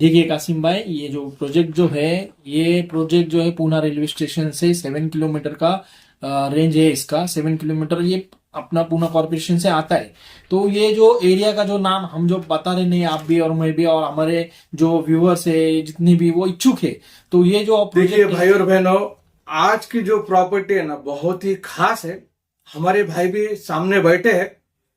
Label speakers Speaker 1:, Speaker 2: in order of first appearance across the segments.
Speaker 1: देखिए कासिम भाई, ये जो प्रोजेक्ट जो है, ये प्रोजेक्ट जो है पूना रेलवे स्टेशन से 7 किलोमीटर का रेंज है इसका। 7 किलोमीटर ये अपना पूना कॉर्पोरेशन से आता है। तो ये जो एरिया का जो नाम हम जो बता रहे नहीं, आप भी और मैं भी और हमारे जो व्यूअर्स है जितने भी वो इच्छुक है, तो ये जो
Speaker 2: देखिए
Speaker 1: प्रोजेक्ट
Speaker 2: भाई और बहनों, आज की जो प्रॉपर्टी है ना बहुत ही खास है। हमारे भाई भी सामने बैठे हैं,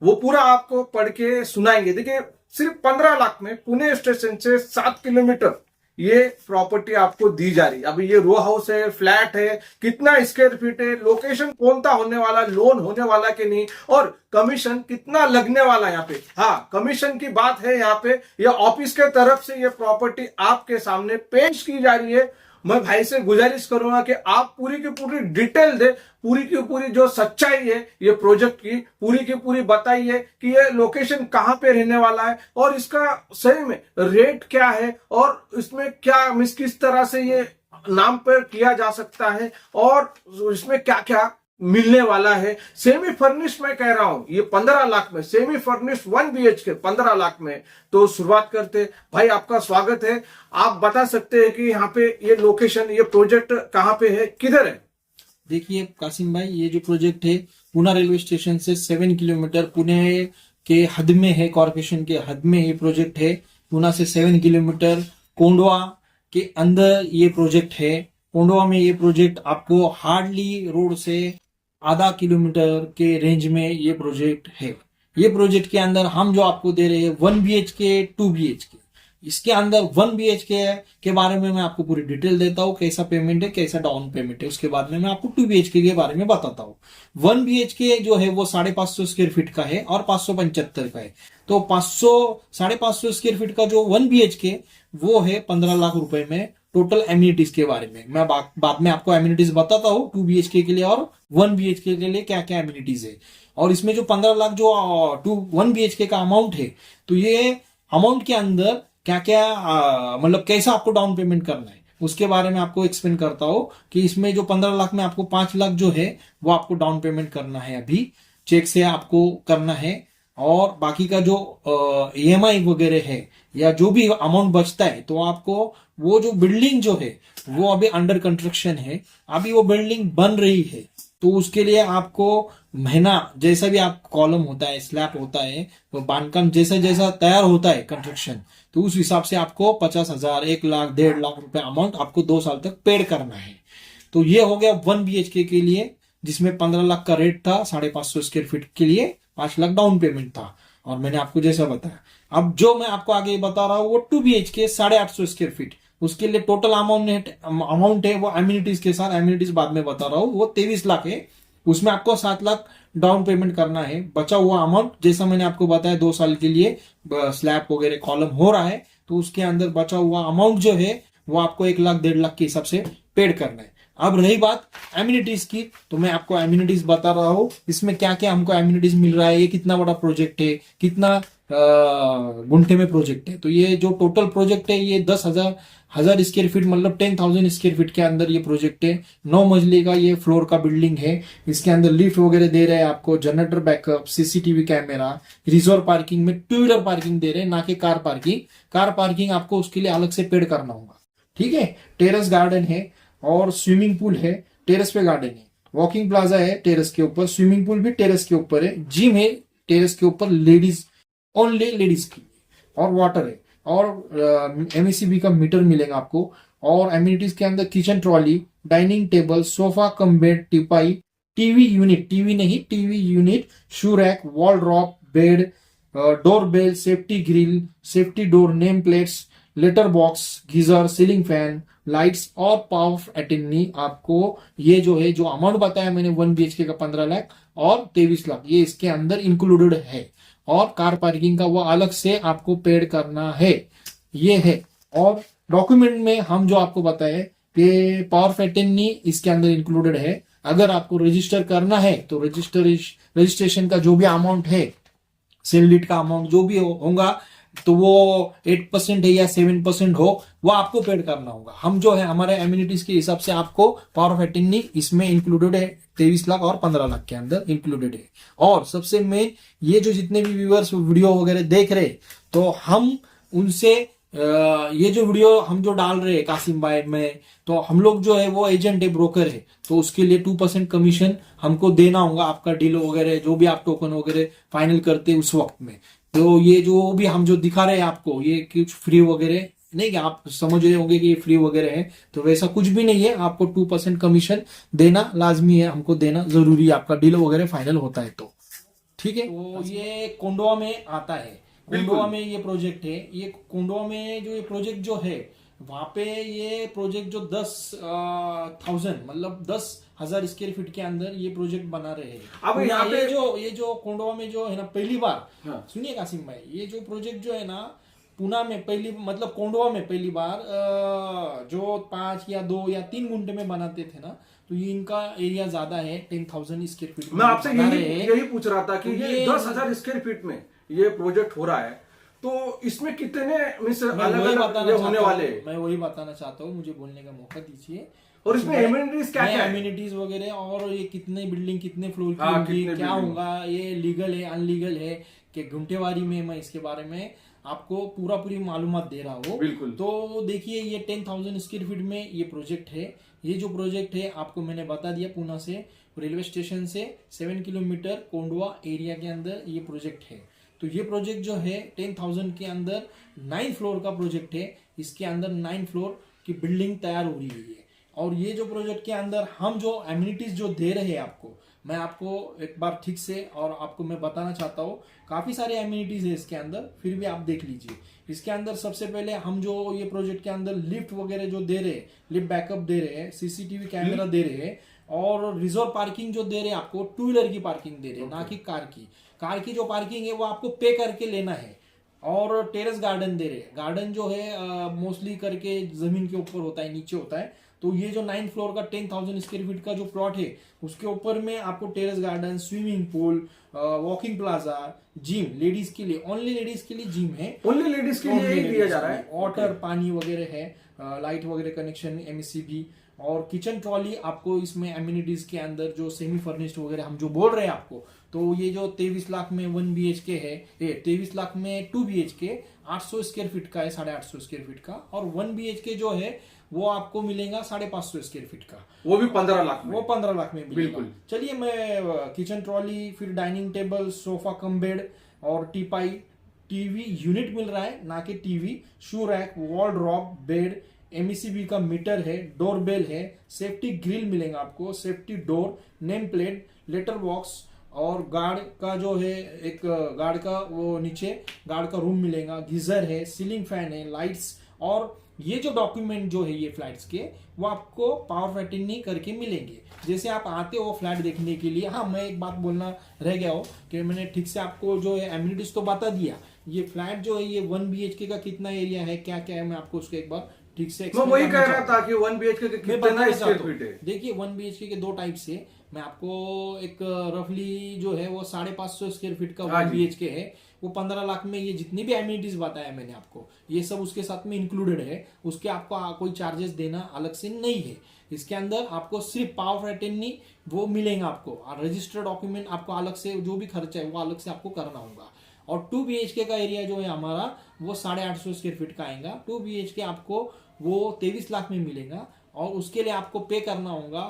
Speaker 2: वो पूरा आपको पढ़ के सुनाएंगे। देखिए, सिर्फ 15 लाख में पुणे स्टेशन से 7 किलोमीटर ये प्रॉपर्टी आपको दी जा रही है। अभी ये रो हाउस है, फ्लैट है, कितना स्क्वायर फीट है, लोकेशन कौन सा होने वाला, लोन होने वाला कि नहीं, और कमीशन कितना लगने वाला है यहाँ पे। हाँ, कमीशन की बात है यहाँ पे। ये ऑफिस के तरफ से ये प्रॉपर्टी आपके सामने पेश की जा रही है। मैं भाई से गुजारिश करूंगा कि आप पूरी की पूरी डिटेल दे, पूरी की पूरी जो सच्चाई है ये प्रोजेक्ट की पूरी की पूरी बताइए कि ये लोकेशन कहां पे रहने वाला है और इसका सही में रेट क्या है और इसमें क्या किस तरह से ये नाम पर किया जा सकता है और इसमें क्या क्या मिलने वाला है। सेमी फर्निश्ड मैं कह रहा हूं, ये 15 लाख में सेमी फर्निश्ड 1 BHK 15 लाख में। तो शुरुआत करते। भाई आपका स्वागत है। आप बता सकते हैं कि यहाँ पे ये लोकेशन, ये प्रोजेक्ट कहाँ पे है, किधर है?
Speaker 1: देखिए कासिम भाई, ये जो प्रोजेक्ट है पूना रेलवे स्टेशन से 7 किलोमीटर पुणे के हद में है, कॉर्पोरेशन के हद में ये प्रोजेक्ट है। पूना से 7 किलोमीटर कोंडवा के अंदर ये प्रोजेक्ट है। कोंडवा में ये प्रोजेक्ट आपको हार्डली रोड से आधा किलोमीटर के रेंज में ये प्रोजेक्ट है। ये प्रोजेक्ट के अंदर हम जो आपको दे रहे हैं 1 BHK 2 BHK। इसके अंदर 1 BHK के बारे में मैं आपको पूरी डिटेल देता हूँ, कैसा पेमेंट है, कैसा डाउन पेमेंट है। उसके बाद में मैं आपको 2 BHK के बारे में बताता हूँ। 1 BHK जो है वो 550 स्क्वायर फीट का है और 575 का है। तो 550 स्क्वायर फीट का जो 1 BHK वो है 15 लाख रुपए में। टोटल एम्यूनिटीज के बारे में मैं बाद में आपको एम्यूनिटीज बताता हूँ 2 BHK के लिए और 1 BHK के लिए क्या क्या एम्यूनिटीज है। और इसमें जो 15 लाख जो 1 BHK का अमाउंट है, तो ये अमाउंट के अंदर क्या क्या मतलब कैसा आपको डाउन पेमेंट करना है उसके बारे में आपको एक्सप्लेन करता हूँ कि इसमें जो 15 लाख में आपको 5 लाख जो है वो आपको डाउन पेमेंट करना है, अभी चेक से आपको करना है। और बाकी का जो EMI वगैरह है या जो भी अमाउंट बचता है, तो आपको वो जो बिल्डिंग जो है वो अभी अंडर कंस्ट्रक्शन है, अभी वो बिल्डिंग बन रही है। तो उसके लिए आपको महीना जैसा भी आप कॉलम होता है, स्लैब होता है, वो बांधकाम जैसा जैसा तैयार होता है कंस्ट्रक्शन, तो उस हिसाब से आपको 50,000 1 लाख 1.5 लाख रुपए अमाउंट आपको 2 साल तक पेड करना है। तो ये हो गया 1 BHK के लिए, जिसमें 15 लाख का रेट था, 550 स्क्वायर फीट के लिए 5 लाख डाउन पेमेंट था। और मैंने आपको जैसा बताया, अब जो मैं आपको आगे बता रहा हूँ वो 2 BHK 850 स्क्वायर फीट, उसके लिए टोटल अमाउंट है वो एम्यूनिटीज के साथ, एम्यूनिटीज बाद में बता रहा हूँ, वो 23 लाख है। उसमें आपको 7 लाख डाउन पेमेंट करना है। बचा हुआ अमाउंट जैसा मैंने आपको बताया 2 साल के लिए स्लैब वगैरह कॉलम हो रहा है, तो उसके अंदर बचा हुआ अमाउंट जो है वो आपको 1 लाख 1.5 लाख के हिसाब से पेड करना है। अब रही बात एम्यूनिटीज की, तो मैं आपको एम्यूनिटीज बता रहा हूँ इसमें क्या क्या हमको एम्यूनिटीज मिल रहा है, ये कितना बड़ा प्रोजेक्ट है, कितना गुंठे में प्रोजेक्ट है। तो ये जो टोटल प्रोजेक्ट है ये 10,000 स्क्वायर फीट मतलब 10,000 स्क्वायर फीट के अंदर ये प्रोजेक्ट है। 9 मंजिले का ये फ्लोर का बिल्डिंग है। इसके अंदर लिफ्ट वगैरह दे रहे हैं आपको, generator backup, CCTV camera, reserve parking में 2 व्हीलर पार्किंग दे रहे हैं, ना कि कार पार्किंग। कार पार्किंग आपको उसके लिए अलग से पेड करना होगा, ठीक है। टेरेस गार्डन है और स्विमिंग पूल है, टेरेस पे गार्डन है, वॉकिंग प्लाजा है टेरेस के ऊपर, स्विमिंग पूल भी टेरेस के ऊपर है, जिम है टेरेस के ऊपर, लेडीज ओनली लेडीज की, और वाटर है, और MECB का मीटर मिलेगा आपको। और एम्यूनिटीज के अंदर kitchen trolley, dining table, sofa cum bed, teapoy, TV unit, TV नहीं TV unit, shoe rack, wall drop, bed, door bell, safety grill, safety door, name plates, letter box, geyser, ceiling fan, lights और power अटेंनी। आपको ये जो है जो amount बताया मैंने 1 BHK का 15 लाख और 23 लाख, ये इसके अंदर इंक्लूडेड है। और कार पार्किंग का वो अलग से आपको पेड करना है, ये है। और डॉक्यूमेंट में हम जो आपको बताए कि पावर ऑफ अटेंनी इसके अंदर इंक्लूडेड है। अगर आपको रजिस्टर करना है तो रजिस्ट्रेशन का जो भी अमाउंट है, सेल डीड का अमाउंट जो भी होगा, तो वो 8% है या 7% हो, वो आपको पेड करना होगा। हम जो है हमारे एम्यूनिटीज के हिसाब से आपको पावर ऑफ अटेंनी इसमें इंक्लूडेड है, 23 लाख और 15 लाख के अंदर इंक्लूडेड है। और सबसे मेन, ये जो जितने भी व्यूअर्स वीडियो वगैरह देख रहे, तो हम उनसे ये जो वीडियो हम जो डाल रहे हैं कासिम भाई में, तो हम लोग जो है वो एजेंट है, ब्रोकर है, तो उसके लिए 2% कमीशन हमको देना होगा, आपका डील वगैरह जो भी आप टोकन वगैरह फाइनल करते हैं उस वक्त में। तो ये जो भी हम जो दिखा रहे हैं आपको, ये कुछ फ्री वगैरह नहीं, कि आप समझ रहे होंगे कि ये फ्री वगैरह है, तो वैसा कुछ भी नहीं है। आपको 2% कमीशन देना लाजमी है, हमको देना जरूरी है, आपका डील वगैरह फाइनल होता है तो ठीक है। तो ये कोंडवा में आता है, कोंडवा में ये प्रोजेक्ट है। ये कोंडवा में जो ये प्रोजेक्ट जो है, वहां पे ये प्रोजेक्ट जो 10,000 मतलब 10,000 स्क्वायर फीट के अंदर ये प्रोजेक्ट बना रहे हैं।
Speaker 2: अब यहाँ पे
Speaker 1: ये जो कोंडवा में जो है ना, पहली बार,
Speaker 2: हाँ।
Speaker 1: सुनिए कासिम भाई, ये जो प्रोजेक्ट जो है ना पुणे में पहली, मतलब कोंडवा में पहली बार जो 5 या 2 या 3 गुंठे में बनाते थे ना, तो ये इनका एरिया ज्यादा है, 10,000 स्क्वायर फीट।
Speaker 2: मैं आपसे यही पूछ रहा था कि ये 10,000 स्क्वायर फीट में ये प्रोजेक्ट हो रहा है, तो इसमें कितने अलग होने वाले हैं?
Speaker 1: मैं वही बताना चाहता हूँ, मुझे बोलने का मौका दीजिए।
Speaker 2: और इसमें एमिनिटीज क्या क्या है?
Speaker 1: एमिनिटीज वगैरह, और ये कितने बिल्डिंग कितने फ्लोर की होगी, क्या होगा, ये लीगल है अनलीगल है कि घंटेवारी में, मैं इसके बारे में आपको पूरी मालूमात दे रहा हूँ।
Speaker 2: बिल्कुल।
Speaker 1: तो देखिए, ये 10,000 स्क्वायर फीट में ये प्रोजेक्ट है। ये जो प्रोजेक्ट है आपको मैंने बता दिया, पुणे से रेलवे स्टेशन से 7 किलोमीटर कोंडवा एरिया के अंदर ये प्रोजेक्ट है। तो ये प्रोजेक्ट जो है 10,000 के अंदर 9 फ्लोर का प्रोजेक्ट है। इसके अंदर 9 फ्लोर की बिल्डिंग तैयार हो रही है। और ये जो प्रोजेक्ट के अंदर हम जो एमिनिटीज जो दे रहे हैं आपको, मैं आपको एक बार ठीक से और आपको मैं बताना चाहता हूँ, काफी सारे एमिनिटीज है इसके अंदर, फिर भी आप देख लीजिए। इसके अंदर सबसे पहले हम जो ये प्रोजेक्ट के अंदर लिफ्ट वगैरह जो दे रहे हैं, लिफ्ट बैकअप दे रहे हैं, सीसीटीवी कैमरा दे रहे हैं, और रिजर्व पार्किंग जो दे रहे हैं आपको, 2 व्हीलर की पार्किंग दे रहे हैं, ना कि कार की। कार की जो पार्किंग है वो आपको पे करके लेना है। और टेरेस गार्डन दे रहे हैं। गार्डन जो है मोस्टली करके जमीन के ऊपर होता है, नीचे होता है। तो ये जो 9 फ्लोर का 10,000 स्क्वायर फीट का जो प्लॉट है, उसके ऊपर में आपको terrace garden, swimming pool, walking plaza, gym, ladies के लिए, ओनली लेडीज के लिए जिम है,
Speaker 2: ओनली लेडीज के लिए ही दिया जा रहा है।
Speaker 1: वाटर पानी वगैरह है, लाइट वगैरह कनेक्शन, एमएससीबी, और किचन ट्रॉली आपको इसमें एमिनिटीज के अंदर जो सेमी फर्निश्ड वगैरह हम जो बोल रहे हैं आपको। तो ये जो 23 लाख में 1 BHK है, ये 23 लाख में 2 BHK 800 स्क्वायर फीट का है, 850 स्क्वायर फीट का। और 1 BHK जो है वो आपको मिलेगा 550 स्क्वायर फीट का,
Speaker 2: वो भी 15 लाख में।
Speaker 1: वो 15 लाख में
Speaker 2: बिल्कुल।
Speaker 1: चलिए, मैं किचन ट्रॉली, फिर dining table, sofa cum bed, और टीपाई, टीवी यूनिट मिल रहा है, ना कि TV, shoe rack, wall drop, bed, MECB का मीटर है, डोरबेल है, सेफ्टी ग्रिल मिलेगा आपको, safety door, name plate, letter box, और गार्ड का जो है एक गार्ड का वो नीचे गार्ड का रूम मिलेगा, गीजर है, सीलिंग फैन है, लाइट्स। और ये जो डॉक्यूमेंट जो है ये फ्लैट्स के, वो आपको पावर अटेंडी करके मिलेंगे। जैसे आप आते हो फ्लैट देखने के लिए। हाँ, मैं एक बात बोलना रह गया हो कि मैंने ठीक से आपको जो है एमिनिटीज तो बता दिया। ये फ्लैट जो है ये 1 BHK का कितना एरिया है, क्या क्या है, मैं आपको उसको एक बार ठीक से
Speaker 2: मैं वही कह रहा था कि 1 BHK के कितना स्क्वायर फीट है।
Speaker 1: देखिए, 1 BHK के 2 टाइप से मैं आपको एक रफली जो है वो 550 स्क्वायर फीट का 1 BHK है, वो 15 लाख में। ये जितनी भी एमिनिटीज बताया मैंने आपको, ये सब उसके साथ में इंक्लूडेड है। उसके आपको कोई चार्जेस देना अलग से नहीं है। इसके अंदर आपको सिर्फ पावर अटेंडी वो मिलेगा आपको, और रजिस्टर्ड डॉक्यूमेंट आपको अलग से, जो भी खर्चा है वो अलग से आपको करना होगा। और 2 BHK का एरिया जो है हमारा वो 850 स्क्वायर फीट का आएगा। 2 BHK आपको वो 23 लाख में मिलेगा, और उसके लिए आपको पे करना होगा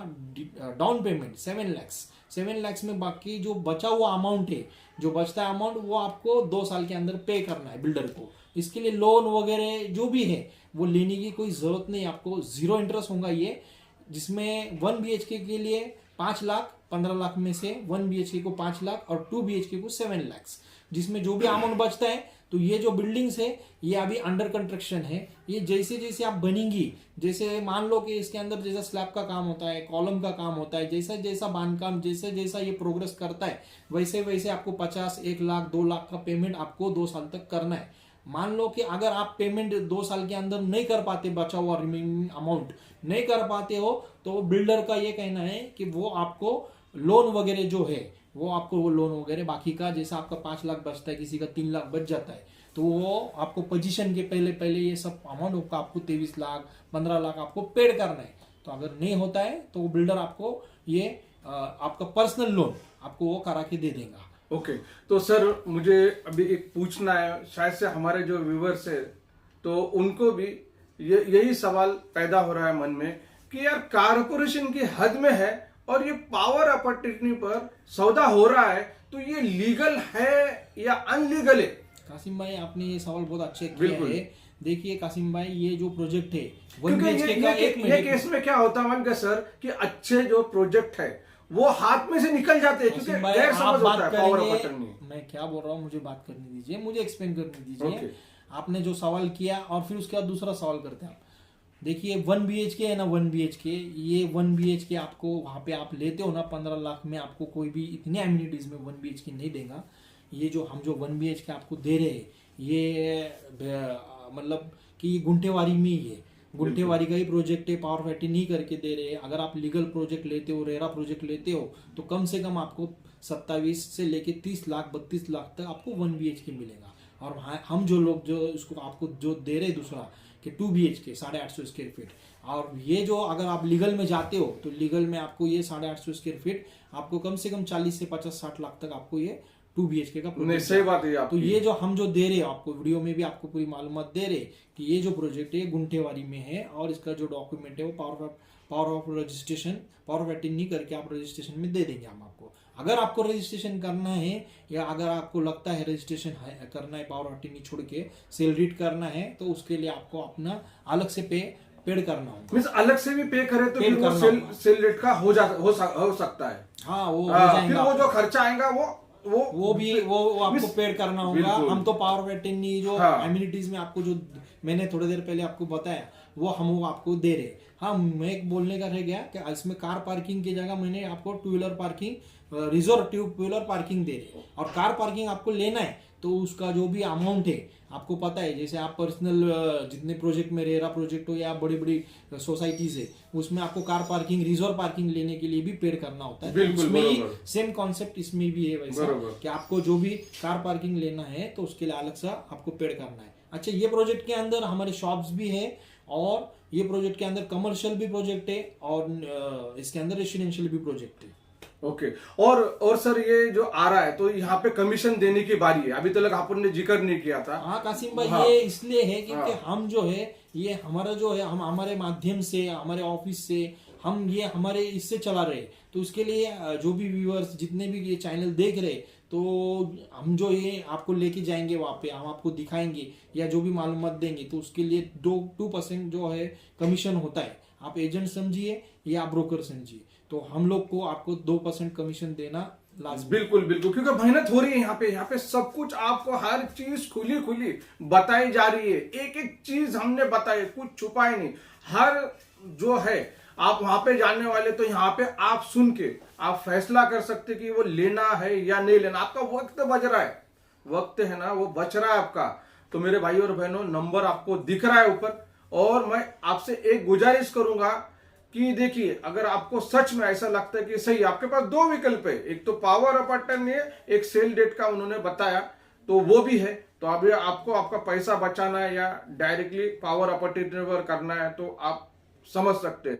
Speaker 1: डाउन पेमेंट 7 लाख। 7 लाख में बाकी जो बचा हुआ अमाउंट है, जो बचता है अमाउंट, वो आपको 2 साल के अंदर पे करना है बिल्डर को। इसके लिए लोन वगैरह जो भी है वो लेने की कोई जरूरत नहीं, आपको 0 इंटरेस्ट होगा ये। जिसमें 1 BHK के लिए 5 लाख, 15 लाख में से 1 BHK को 5 लाख और 2 BHK को 7 लाख, जिसमें जो भी अमाउंट बचता है। तो ये जो बिल्डिंग्स है ये अभी अंडर कंस्ट्रक्शन है। ये जैसे जैसे आप बनेंगी, जैसे मान लो कि इसके अंदर जैसा स्लैब का काम होता है, कॉलम का काम होता है, जैसा जैसा बांधकाम जैसे जैसा ये प्रोग्रेस करता है, वैसे वैसे आपको 50, 1 लाख, 2 लाख का पेमेंट आपको 2 साल तक करना है। मान लो कि अगर आप पेमेंट 2 साल के अंदर नहीं कर पाते, बचा हुआ रिमेनिंग अमाउंट नहीं कर पाते हो, तो बिल्डर का ये कहना है कि वो आपको लोन वगैरह जो है वो आपको वो लोन वगैरह बाकी का, जैसा आपका 5 लाख बचता है, किसी का 3 लाख बच जाता है, तो वो आपको पोजीशन के पहले पहले ये सब अमाउंट होगा आपको 23 लाख 15 लाख आपको पेड करना है। तो अगर नहीं होता है तो वो बिल्डर आपको ये आपका पर्सनल लोन आपको वो करा के दे देगा।
Speaker 2: ओके, तो सर मुझे अभी एक पूछना है, शायद से हमारे जो व्यूवर्स है तो उनको भी यही सवाल पैदा हो रहा है मन में कि यार कारपोरेशन की हद में है और ये पावर अपॉर्चुनिटी पर सौदा हो रहा है, तो ये लीगल है या अनलीगल है?
Speaker 1: कासिम भाई, आपने ये सवाल बहुत अच्छे किया
Speaker 2: बिल्कुल।
Speaker 1: है। देखिए कासिम भाई, ये जो प्रोजेक्ट है
Speaker 2: क्योंकि ये केस में क्या होता है मान के सर कि अच्छे जो प्रोजेक्ट है वो हाथ में से निकल जाते हैं, क्योंकि
Speaker 1: कासिम भाई,
Speaker 2: गैर
Speaker 1: आप
Speaker 2: समझ होता
Speaker 1: बात
Speaker 2: है पावर
Speaker 1: करेंगे,
Speaker 2: अपॉर्चुनिटी।
Speaker 1: मैं क्या बोल रहा हूँ, मुझे बात करने दीजिए, मुझे एक्सप्लेन करने दीजिए।
Speaker 2: ओके।
Speaker 1: आपने जो सवाल किया और फिर उसके बाद दूसरा सवाल करते हैं आप। देखिए 1 BHK है ना, 1 BHK, ये 1 BHK आपको वहां पे आप लेते हो ना 15 लाख में, आपको कोई भी इतने एम्यूनिटीज में 1 BHK नहीं देगा। ये जो हम जो 1 BHK आपको दे रहे हैं, ये मतलब कि ये गुंठेवारी में ही है, गुंठेवारी का ही प्रोजेक्ट है, पावर फैक्ट्री नहीं करके दे रहे हैं। अगर आप लीगल प्रोजेक्ट लेते हो, रेरा प्रोजेक्ट लेते हो, तो कम से कम आपको 27 से लेके 30 लाख 32 लाख तक आपको 1 BHK मिलेगा। और हम जो लोग जो इसको आपको जो दे रहे दूसरा कि 2 BHK 850 स्क्वायर फीट, और ये जो अगर आप लीगल में जाते हो तो लीगल में आपको ये 850 स्क्वायर फीट आपको कम से कम 40 से 50-60 लाख तक आपको ये 2 BHK का
Speaker 2: नहीं,
Speaker 1: प्रोजेक्ट
Speaker 2: सही बात है
Speaker 1: तो
Speaker 2: आपकी।
Speaker 1: ये जो हम जो दे रहे हैं आपको वीडियो में भी आपको पूरी मालूमात दे रहे कि ये जो प्रोजेक्ट है गुंठेवारी में है, और इसका जो डॉक्यूमेंट है वो power of registration, power waiting नहीं करके आप रजिस्ट्रेशन में दे देंगे हम आपको। अगर आपको रजिस्ट्रेशन करना है या अगर आपको लगता है रजिस्ट्रेशन करना है, पावर वेटिंग नहीं छोड़ के सेल रीड करना है, तो उसके लिए आपको अपना अलग से पेड करना होगा।
Speaker 2: मीन्स अलग से भी पे करे तो
Speaker 1: Paid
Speaker 2: फिर वो
Speaker 1: करना
Speaker 2: सेल रेट का हो सकता है।
Speaker 1: हाँ, वो हो
Speaker 2: फिर
Speaker 1: जाएगा।
Speaker 2: वो जो खर्चा आएगा वो
Speaker 1: भी वो आपको पेड करना होगा।
Speaker 2: बिल्कुल।
Speaker 1: हम तो पावर वेटिंग जो
Speaker 2: हाँ।
Speaker 1: एम्यूनिटीज में आपको जो मैंने थोड़ी देर पहले आपको बताया वो हम वो आपको दे रहे। हाँ, मैं एक बोलने का रह गया कि इसमें कार पार्किंग की जगह मैंने आपको 2 wheeler parking, reserve 2 wheeler parking दे रहे। और कार पार्किंग आपको लेना है तो उसका जो भी अमाउंट है आपको पता है, जैसे आप पर्सनल जितने प्रोजेक्ट में रेरा प्रोजेक्ट हो या बड़ी बड़ी सोसाइटीज है उसमें आपको कार पार्किंग, रिजर्व पार्किंग लेने के लिए भी पेड करना होता है।
Speaker 2: बिल्कुल,
Speaker 1: इसमें ही
Speaker 2: बरोबर।
Speaker 1: सेम कॉन्सेप्ट इसमें भी है वैसा
Speaker 2: बरोबर।
Speaker 1: कि आपको जो भी कार पार्किंग लेना है तो उसके लिए अलग सा आपको पेड करना है। अच्छा, ये प्रोजेक्ट के अंदर हमारे शॉप्स भी है और ये प्रोजेक्ट के अंदर कमर्शियल भी प्रोजेक्ट है और इसके अंदर रेसिडेंशियल भी प्रोजेक्ट है।
Speaker 2: ओके। और सर ये जो आ रहा है तो यहाँ पे कमीशन देने की बारी है, अभी तक आपने जिक्र नहीं किया था।
Speaker 1: हाँ कासिम भाई,
Speaker 2: हाँ।
Speaker 1: ये इसलिए है क्योंकि
Speaker 2: हाँ।
Speaker 1: हम जो है ये हमारा जो है हम हमारे माध्यम से, हमारे ऑफिस से हम ये हमारे इससे चला रहे, तो उसके लिए जो भी व्यूअर्स जितने भी ये चैनल देख रहे, तो हम जो ये आपको लेके जाएंगे वहाँ पे, हम आपको दिखाएंगे या जो भी मालूमात देंगे, तो उसके लिए 2% जो है कमीशन होता है। आप एजेंट समझिए या ब्रोकर समझिए, तो हम लोग को आपको 2% कमीशन देना लाजमी।
Speaker 2: बिल्कुल बिल्कुल, क्योंकि मेहनत हो रही है यहाँ पे सब कुछ आपको हर चीज खुली खुली बताई जा रही है। एक एक चीज हमने बताई, कुछ छुपाई नहीं। हर जो है आप वहां पे जानने वाले, तो यहाँ पे आप सुन के आप फैसला कर सकते कि वो लेना है या नहीं लेना। आपका वक्त बच रहा है, वक्त है ना वो बच रहा है आपका। तो मेरे भाई और बहनों, नंबर आपको दिख रहा है ऊपर, और मैं आपसे एक गुजारिश करूंगा कि देखिए, अगर आपको सच में ऐसा लगता है कि सही, आपके पास 2 विकल्प है, एक तो पावर अपॉर्चुनिटी है, एक सेल डेट का उन्होंने बताया, तो वो भी है। तो अभी आपको आपका पैसा बचाना है या डायरेक्टली पावर अपॉर्चुनिटी पर करना है, तो आप समझ सकते हैं।